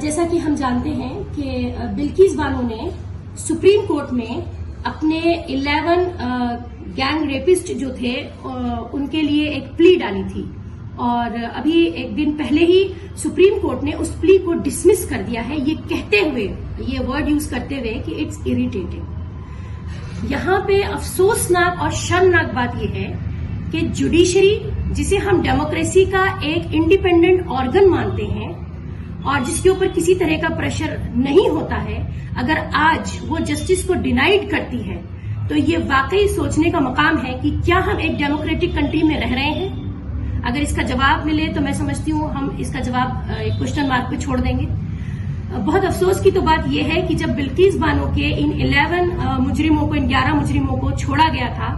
जैसा कि हम जानते हैं कि बिल्किस बानो ने सुप्रीम कोर्ट में अपने 11 गैंग रेपिस्ट जो थे उनके लिए एक प्ली डाली थी और अभी एक दिन पहले ही सुप्रीम कोर्ट ने उस प्ली को डिसमिस कर दिया है, ये कहते हुए, ये वर्ड यूज करते हुए कि इट्स इरिटेटिंग। यहां पे अफसोसनाक और शर्मनाक बात यह है कि जुडिशरी, जिसे हम डेमोक्रेसी का एक इंडिपेंडेंट ऑर्गन मानते हैं और जिसके ऊपर किसी तरह का प्रेशर नहीं होता है, अगर आज वो जस्टिस को डिनाइड करती है तो ये वाकई सोचने का मकाम है कि क्या हम एक डेमोक्रेटिक कंट्री में रह रहे हैं। अगर इसका जवाब मिले तो मैं समझती हूँ हम इसका जवाब एक क्वेश्चन मार्क पे छोड़ देंगे। बहुत अफसोस की तो बात यह है कि जब बिल्किस बानो के इन 11 मुजरिमों को, इन 11 मुजरिमों को छोड़ा गया था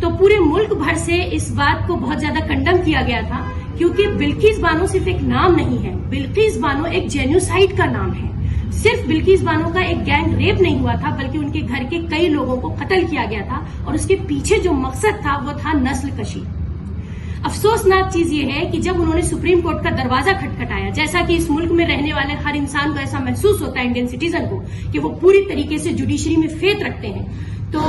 तो पूरे मुल्क भर से इस बात को बहुत ज्यादा कंडम किया गया था, क्योंकि बिल्किस बानो सिर्फ एक नाम नहीं है, बिल्किस बानो एक जेन्युसाइड का नाम है। सिर्फ बिल्किस बानो का एक गैंग रेप नहीं हुआ था, बल्कि उनके घर के कई लोगों को कत्ल किया गया था और उसके पीछे जो मकसद था वो था नस्ल कशी। अफसोसनाक चीज ये है कि जब उन्होंने सुप्रीम कोर्ट का दरवाजा खटखटाया, जैसा कि इस मुल्क में रहने वाले हर इंसान को ऐसा महसूस होता है, इंडियन सिटीजन को, कि वो पूरी तरीके से जुडिशरी में फेथ रखते हैं, तो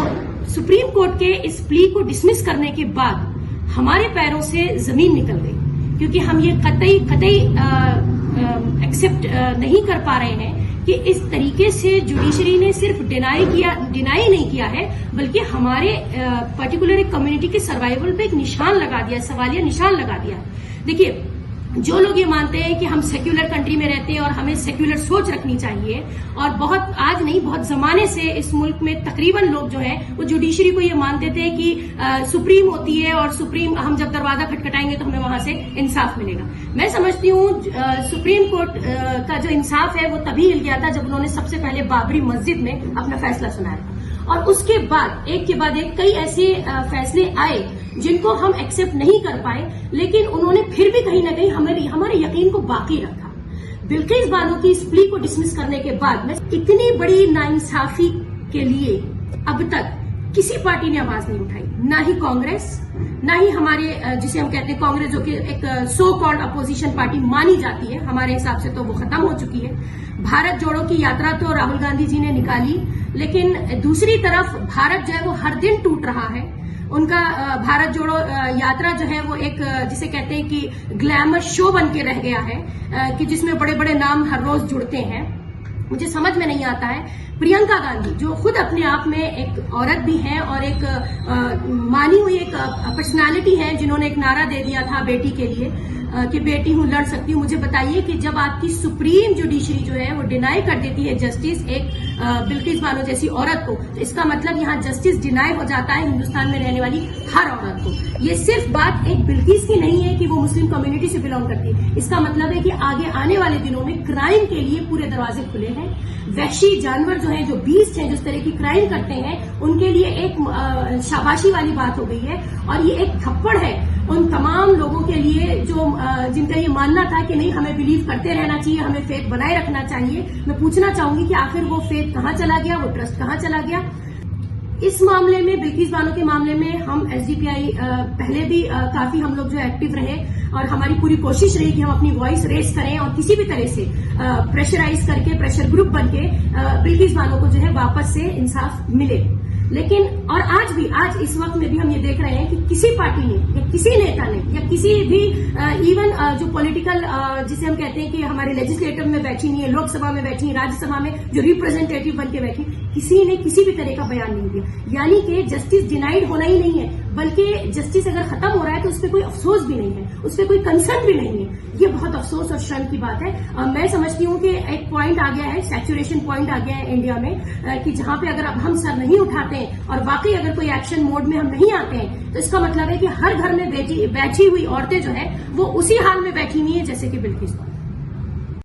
सुप्रीम कोर्ट के इस प्ली को डिसमिस करने के बाद हमारे पैरों से जमीन निकल गई, क्योंकि हम ये कतई एक्सेप्ट नहीं कर पा रहे हैं कि इस तरीके से जुडिशरी ने सिर्फ डिनाई नहीं किया है, बल्कि हमारे पर्टिकुलर एक कम्युनिटी के सर्वाइवल पे एक निशान लगा दिया, सवालिया निशान लगा दिया। देखिए, जो लोग ये मानते हैं कि हम सेक्युलर कंट्री में रहते हैं और हमें सेक्युलर सोच रखनी चाहिए, और बहुत आज नहीं बहुत जमाने से इस मुल्क में तकरीबन लोग जो है वो जुडिशरी को ये मानते थे कि सुप्रीम होती है और सुप्रीम, हम जब दरवाजा खटखटाएंगे तो हमें वहां से इंसाफ मिलेगा। मैं समझती हूँ सुप्रीम कोर्ट का जो इंसाफ है वो तभी हिल गया था जब उन्होंने सबसे पहले बाबरी मस्जिद में अपना फैसला सुनाया था, और उसके बाद एक के बाद एक कई ऐसे फैसले आए जिनको हम एक्सेप्ट नहीं कर पाए, लेकिन उन्होंने फिर भी कहीं ना कहीं हमारे यकीन को बाकी रखा। बिल्किस बानो की इस प्ली को डिसमिस करने के बाद में इतनी बड़ी नाइंसाफी के लिए अब तक किसी पार्टी ने आवाज नहीं उठाई, ना ही कांग्रेस, ना ही हमारे जिसे हम कहते हैं कांग्रेस, जो कि एक सो कॉल्ड अपोजिशन पार्टी मानी जाती है, हमारे हिसाब से तो वो खत्म हो चुकी है। भारत जोड़ो की यात्रा तो राहुल गांधी जी ने निकाली, लेकिन दूसरी तरफ भारत जो है वो हर दिन टूट रहा है। उनका भारत जोड़ो यात्रा जो है वो एक जिसे कहते हैं कि ग्लैमर शो बन के रह गया है, कि जिसमें बड़े बड़े नाम हर रोज जुड़ते हैं। मुझे समझ में नहीं आता है, प्रियंका गांधी जो खुद अपने आप में एक औरत भी है और एक मानी हुई एक पर्सनालिटी है, जिन्होंने एक नारा दे दिया था बेटी के लिए कि बेटी हूं, लड़ सकती हूं। मुझे बताइए कि जब आपकी सुप्रीम जुडिशरी जो है वो डिनाई कर देती है जस्टिस एक बिल्किस बानो जैसी औरत को, तो इसका मतलब यहाँ जस्टिस डिनाई हो जाता है हिंदुस्तान में रहने वाली हर औरत को। ये सिर्फ बात एक बिल्किस की नहीं है कि वो मुस्लिम कम्युनिटी से बिलोंग करती है, इसका मतलब है कि आगे आने वाले दिनों में क्राइम के लिए पूरे दरवाजे खुले हैं। वहशी जानवर जो है, जो बीस्ट हैं, जो इस तरह की क्राइम करते हैं, उनके लिए एक शाबाशी वाली बात हो गई है, और ये एक थप्पड़ है उन तमाम लोगों के लिए जो जिनका ये मानना था कि नहीं, हमें बिलीव करते रहना चाहिए, हमें फेथ बनाए रखना चाहिए। मैं पूछना चाहूंगी कि आखिर वो फेथ कहाँ चला गया, वो ट्रस्ट कहाँ चला गया। इस मामले में, बिल्किस बानो के मामले में, हम एसडीपीआई पहले भी काफी हम लोग जो एक्टिव रहे और हमारी पूरी कोशिश रही कि हम अपनी वॉइस रेस करें और किसी भी तरह से प्रेशराइज करके, प्रेशर ग्रुप बनके बिल्किस बानो को जो है वापस से इंसाफ मिले। लेकिन और आज इस वक्त में भी हम ये देख रहे हैं कि किसी पार्टी ने या किसी नेता ने या किसी भी इवन जो पॉलिटिकल जिसे हम कहते हैं कि हमारे लेजिस्लेटिव में बैठी नहीं है, लोकसभा में बैठी, राज्यसभा में जो रिप्रेजेंटेटिव बन के बैठी, किसी ने किसी भी तरह का बयान नहीं दिया। यानी कि जस्टिस डिनाइड होना ही नहीं है, बल्कि जस्टिस अगर खत्म हो रहा है तो उस पर कोई अफसोस भी नहीं है, उस पर कोई कंसर्न भी नहीं है। ये बहुत अफसोस और शर्म की बात है। मैं समझती हूँ कि एक पॉइंट आ गया है, सैचुरेशन पॉइंट आ गया है इंडिया में, कि जहां पे अगर अब हम सर नहीं उठाते हैं और वाकई अगर कोई एक्शन मोड में हम नहीं आते हैं, तो इसका मतलब है कि हर घर में बैठी हुई औरतें जो है वो उसी हाल में बैठी हुई है जैसे कि बिल्किस बानो।